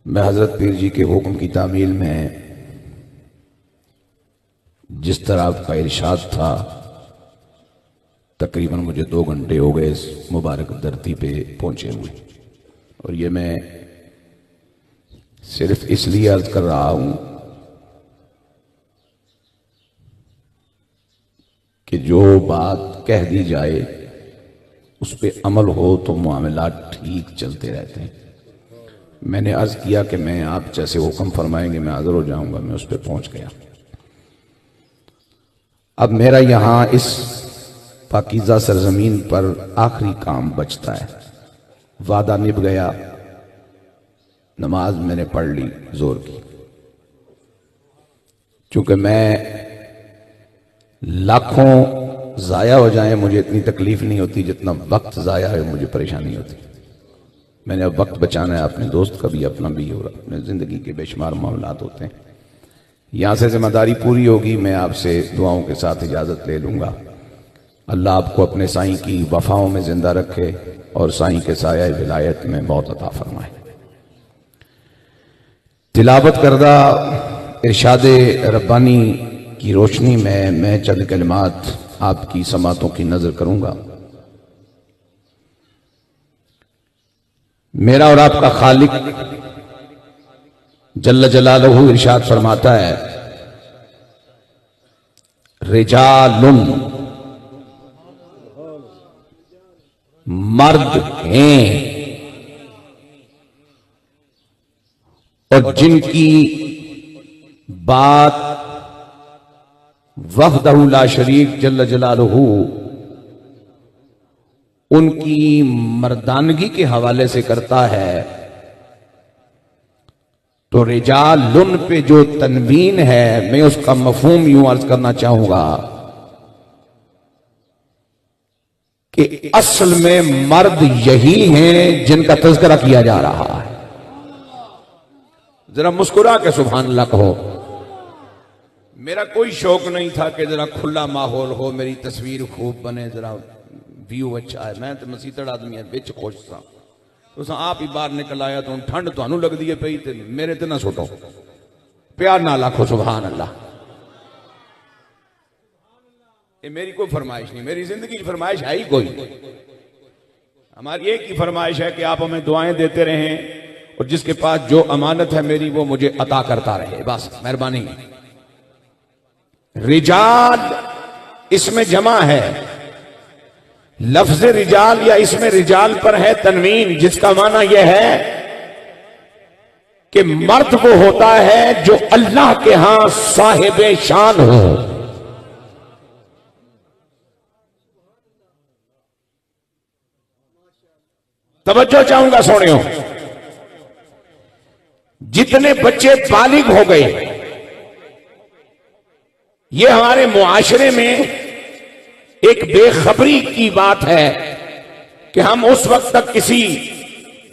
मैं हजरत पीर जी के हुक्म की तामील में जिस तरह का इरशाद था, तकरीबन मुझे 2 घंटे हो गए इस मुबारक धरती पे पहुंचे हुए, और ये मैं सिर्फ इसलिए अर्ज कर रहा हूं कि जो बात कह दी जाए उस पर अमल हो तो मामला ठीक चलते रहते हैं। मैंने अर्ज किया कि मैं आप जैसे हुक्म फरमाएंगे मैं हाजिर हो जाऊंगा, मैं उस पर पहुंच गया। अब मेरा यहां इस पाकीज़ा सरजमीन पर आखिरी काम बचता है। वादा निभ गया, नमाज मैंने पढ़ ली जोर की। चूंकि मैं लाखों जाया हो जाए मुझे इतनी तकलीफ नहीं होती, जितना वक्त जाया है मुझे परेशानी होती। मैंने अब वक्त बचाना है, अपने दोस्त का भी अपना भी, और अपने जिंदगी के बेशुमार मामलात होते हैं। यहां से जिम्मेदारी पूरी होगी, मैं आपसे दुआओं के साथ इजाजत ले लूंगा। अल्लाह आपको अपने साईं की वफाओं में जिंदा रखे और साईं के साया विलायत में मौत अता फरमाए। तिलावत करदा इरशादे रब्बानी की रोशनी में मैं चंद कलिमात आपकी समातों की नजर करूंगा। मेरा और आपका खालिक जल्ल जलालहू इरशाद फरमाता है, रिजालुन, मर्द हैं और जिनकी बात वहदहू ला शरीक जल्ल जलालहू उनकी मर्दानगी के हवाले से करता है, तो रिजालुन पे जो तनवीन है मैं उसका मफहूम यूं अर्ज करना चाहूंगा कि असल में मर्द यही हैं जिनका तज़किरा किया जा रहा है। जरा मुस्कुरा के सुभान अल्लाह कहो। मेरा कोई शौक नहीं था कि जरा खुला माहौल हो, मेरी तस्वीर खूब बने, जरा व्यू अच्छा है। मैं तो मसीतड़ आदमी है, बिच खुश था। तो आप ही बाहर निकल आया तो ठंड थानू लगती है पई, ते मेरे ते ना सुटो, प्यार ना आखो सुभान अल्लाह। ये मेरी कोई फरमाइश नहीं, मेरी जिंदगी की फरमाइश है ही कोई। हमारी एक ही फरमाइश है कि आप हमें दुआएं देते रहें और जिसके पास जो अमानत है मेरी वो मुझे अता करता रहे, बस मेहरबानी। रिजाल इसमें जमा है, लफ्ज रिजाल या इसमें रिजाल पर है तनवीन, जिसका माना यह है कि मर्द वो होता है जो अल्लाह के यहां साहिब शान हो। तवज्जो चाहूंगा सोनियो, जितने बच्चे बालिग हो गए, ये हमारे मुआशरे में एक बेखबरी की बात है कि हम उस वक्त तक किसी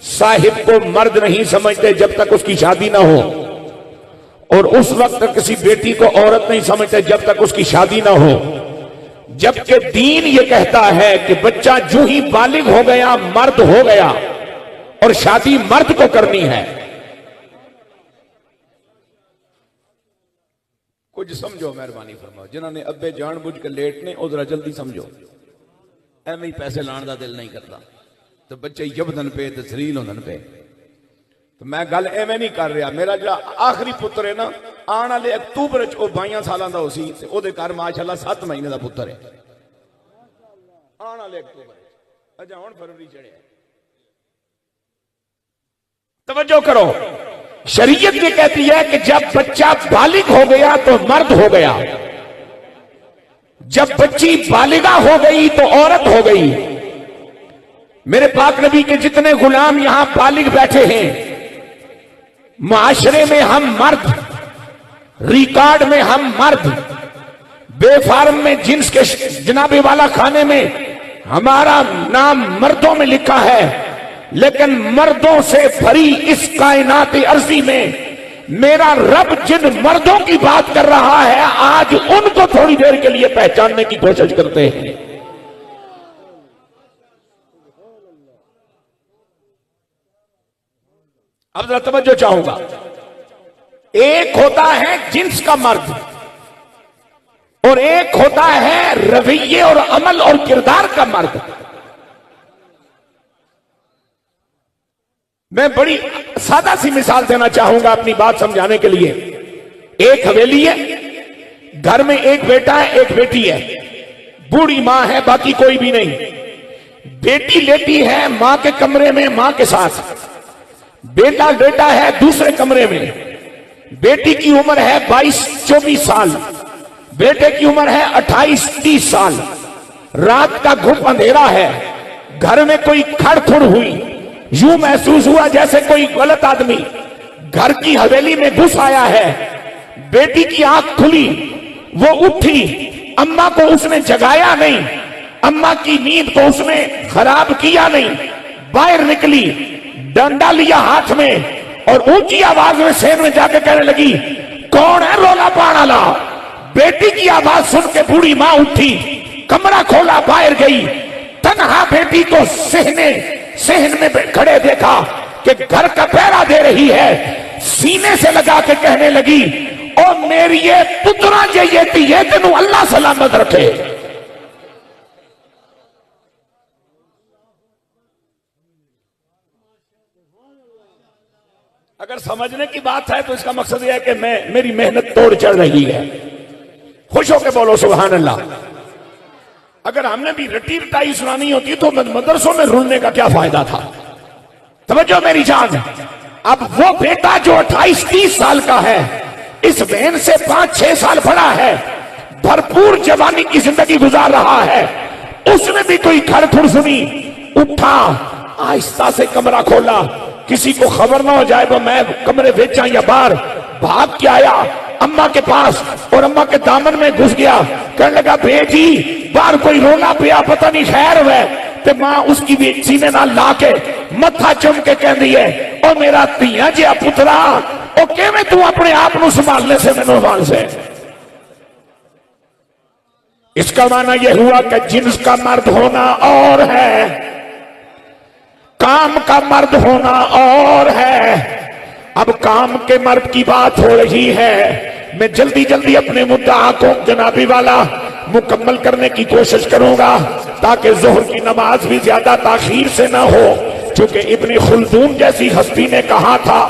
साहिब को मर्द नहीं समझते जब तक उसकी शादी ना हो, और उस वक्त तक किसी बेटी को औरत नहीं समझते जब तक उसकी शादी ना हो। जबकि दीन ये कहता है कि बच्चा जो ही बालिग हो गया, मर्द हो गया, और शादी मर्द को करनी है। कुछ समझो, मेहरबानी फरमाओ। जिन्होंने अब्बे जानबूझ के लेटने और जरा जल्दी समझो, एवं ही पैसे लाने का दिल नहीं करता तो बच्चे यबदन पे ते जलील होने पे। तो मैं गल एवं नहीं कर रहा। मेरा जो आखिरी पुत्र है ना, आने वाले अक्तूबर च 22 साल का उसी ओदे घर माशाअल्लाह 7 महीने का पुत्र है। आने वाले अक्तूबर अच्छा हुण फरवरी चढ़े। तवज्जो करो, शरीयत ये कहती है कि जब बच्चा बालिग हो गया तो मर्द हो गया, जब बच्ची बालिगा हो गई तो औरत हो गई। मेरे पाक नबी के जितने गुलाम यहां बालिग बैठे हैं, माशरे में हम मर्द, रिकॉर्ड में हम मर्द, बेफार्म में जिन्स के जनाबे वाला खाने में हमारा नाम मर्दों में लिखा है, लेकिन मर्दों से भरी इस कायनात अर्जी में मेरा रब जिन मर्दों की बात कर रहा है, आज उनको थोड़ी देर के लिए पहचानने की कोशिश करते हैं। अब जरा तवज्जो चाहूंगा, एक होता है जिन्स का मर्द और एक होता है रवैये और अमल और किरदार का मर्द। मैं बड़ी सादा सी मिसाल देना चाहूंगा अपनी बात समझाने के लिए। एक हवेली है, घर में एक बेटा है एक बेटी है, बूढ़ी मां है बाकी कोई भी नहीं। बेटी लेटी है मां के कमरे में मां के साथ, बेटा लेटा है दूसरे कमरे में। बेटी की उम्र है 22-24 साल, बेटे की उम्र है 28-30 साल। रात का घुप अंधेरा है, घर में कोई खड़खुड़ हुई, यूं महसूस हुआ जैसे कोई गलत आदमी घर की हवेली में घुस आया है। बेटी की आंख खुली, वो उठी, अम्मा को उसने जगाया नहीं, अम्मा की नींद को उसने खराब किया नहीं। बाहर निकली, डंडा लिया हाथ में और ऊंची आवाज में शहर में जाके कहने लगी, कौन है रोला पाना? बेटी की आवाज सुन के बूढ़ी मां उठी, कमरा खोला, बाहर गई, तन्हा बेटी को सहन में खड़े देखा कि घर का पहरा दे रही है। सीने से लगा के कहने लगी, ओ मेरी ये पुत्रा ये तेनू अल्लाह सलामत रखे। अगर समझने की बात है तो इसका मकसद यह है कि मेरी मेहनत तोड़ चढ़ रही है। खुश होकर बोलो सुभान अल्लाह। अगर हमने भी रटी रटाई सुनानी होती तो मदरसों में रुलने का क्या फायदा था। तवज्जो मेरी जान। अब वो बेटा जो 28-30 साल का है, इस बहन से 5-6 साल बड़ा है, भरपूर जवानी की जिंदगी गुजार रहा है, उसने भी कोई खड़खुड़ सुनी, उठा, आहिस्ता से कमरा खोला, किसी को खबर ना हो जाए वो मैं कमरे भेजा या बाहर, भाग के आया अम्मा के पास और अम्मा के दामन में घुस गया। कहने लगा, बेटी बाहर कोई रोला पिया, पता नहीं खैर हुआ। तो मां उसकी भी सीने नाल ला के मत्था चुम के कहती है, ओ मेरा धीया जिहा पुत्रा, ओ किवें तू अपने आप नूं संभालने से मैनूं संभाल से। इसका माना यह हुआ कि जिन्स का मर्द होना और है, काम का मर्द होना और है। अब काम के मर्द की बात हो रही है। मैं जल्दी जल्दी अपने मुद्दा को जनाबी वाला मुकम्मल करने की कोशिश करूंगा ताकि जोहर की नमाज भी ज्यादा ताखीर से ना हो। चूंकि इब्ने खुल्दून जैसी हस्ती ने कहा था,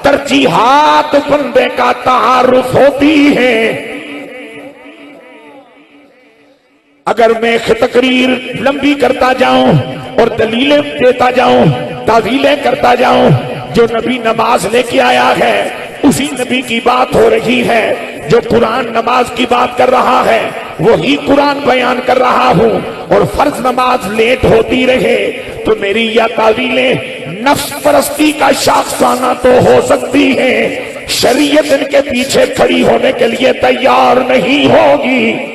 तरजीहात बंदे का तारुफ होती है। अगर मैं तकरीर लंबी करता जाऊं और दलीलें देता जाऊं, तावीलें करता जाऊं, जो नबी नमाज लेके आया है उसी नबी की बात हो रही है। जो कुरान नमाज की बात कर रहा है वही कुरान बयान कर रहा हूं। और फर्ज नमाज लेट होती रहे तो मेरी यह तावीलें नफ्स परस्ती का शाखसाना तो हो सकती है, शरीयत इनके पीछे खड़ी होने के लिए तैयार नहीं होगी।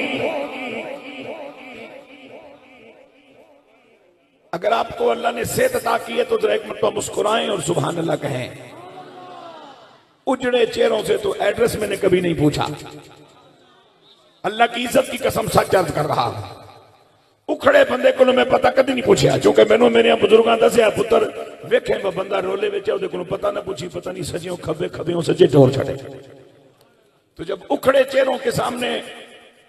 अगर आपको अल्लाह ने सेहत अता की है तो जरा एक मरतबा मुस्कुराएं और सुभान अल्लाह कहें। उजड़े चेहरों से तो एड्रेस मैंने कभी नहीं पूछा। अल्लाह की इज्जत की कसम सच अर्ज कर रहा। उखड़े बंदे को मैं पता कभी नहीं पूछा, क्योंकि मैनू मेरे बुजुर्गों दसिया, पुत्र वेखे बंदा रोले विच को पता ना पूछी, पता नहीं सजियों खबे खबियों सजे डोर छड़े। तो जब उखड़े चेहरों के सामने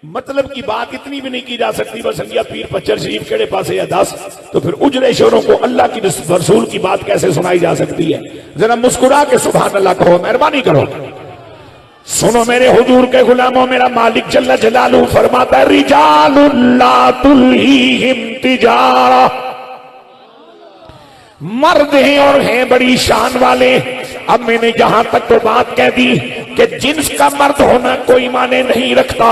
मतलब की बात इतनी भी नहीं की जा सकती, बस अंगिया पीर पच्चर शरीफ केड़े पासे या 10, तो फिर उजड़े शोरों को अल्लाह की रसूल की बात कैसे सुनाई जा सकती है। जरा मुस्कुरा के सुभान अल्लाह कहो, मेहरबानी करो। सुनो मेरे हुजूर के गुलामों, मेरा मालिक जल्ल जलालू फरमाता है, रिजालुन ला तुल्हीहिम तिजारा, मर्द हैं और हैं बड़ी शान वाले। अब मैंने यहां तक तो बात कह दी कि जिन्स का मर्द होना कोई माने नहीं रखता,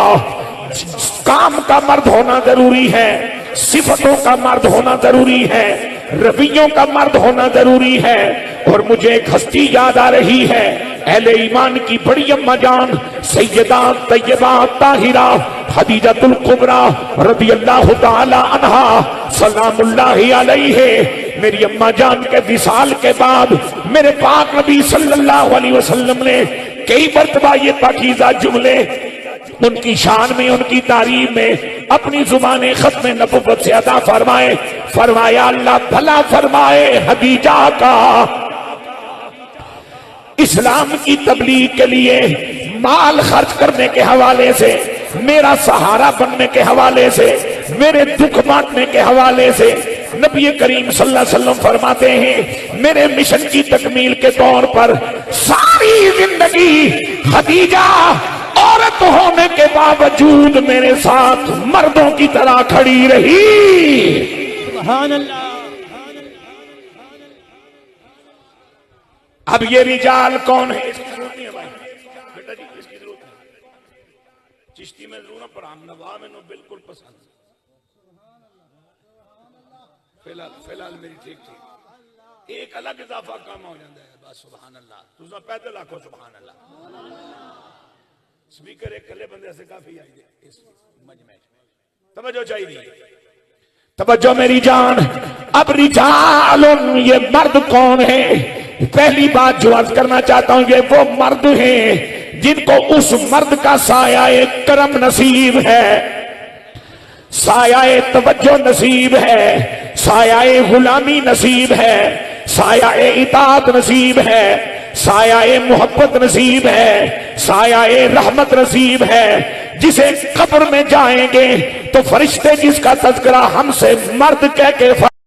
काम का मर्द होना जरूरी है, सिफतों का मर्द होना जरूरी है, रवैयों का मर्द होना जरूरी है। और मुझे एक हस्ती याद आ रही है, अहले ईमान की बड़ी अम्मा जान सैयदा तैयबा ताहिरा खदीजतुल कुबरा रदियल्लाहु ताला अन्हा सलामुल्लाहि अलैहि। मेरी अम्मा जान के विसाल के बाद मेरे पाक नबी सल्लल्लाहु अलैहि वसल्लम ने कई मरतबा ये पाकीज़ा जुमले उनकी शान में, उनकी तारीफ में अपनी जुबान खत्म नबुव्वत से अदा फरमाए। फरमाया, अल्लाह भला फरमाए खदीजा का, इस्लाम की तबलीग के लिए माल खर्च करने के हवाले से, मेरा सहारा बनने के हवाले से, मेरे दुख बांटने के हवाले से नबी करीम सल्लल्लाहु अलैहि वसल्लम फरमाते हैं, मेरे मिशन की तकमील के तौर पर सारी जिंदगी खदीजा औरत होने के बावजूद मेरे साथ मर्दों की तरह खड़ी रही। सुभान अल्लाह। अब ये रिजाल कौन है? इसकी जरूरत नहीं है भाई, बेटा जी इसकी जरूरत नहीं। चिश्ती में जरूर पर हम नवा में बिल्कुल पसंद। फिलहाल मेरी ठीक थी, एक अलग इजाफा काम हो जाता है बस। सुभान अल्लाह, तुझा पैदल आखो सुभान अल्लाह। स्पीकर एक कले बंदे से काफी आई दे इस मजमे में। तवज्जो चाहिए, तवज्जो मेरी जान। अब रिजालुन, ये मर्द कौन है? पहली बात जो अर्ज करना चाहता हूं, ये वो मर्द हैं जिनको उस मर्द का साया करम नसीब है, साया तवज्जो नसीब है, साया गुलामी नसीब है, साया इताअत नसीब है, साया मोहब्बत नसीब है, साया रहमत नसीब है, जिसे कब्र में जाएंगे तो फरिश्ते जिसका तज़किरा हमसे मर्द कह के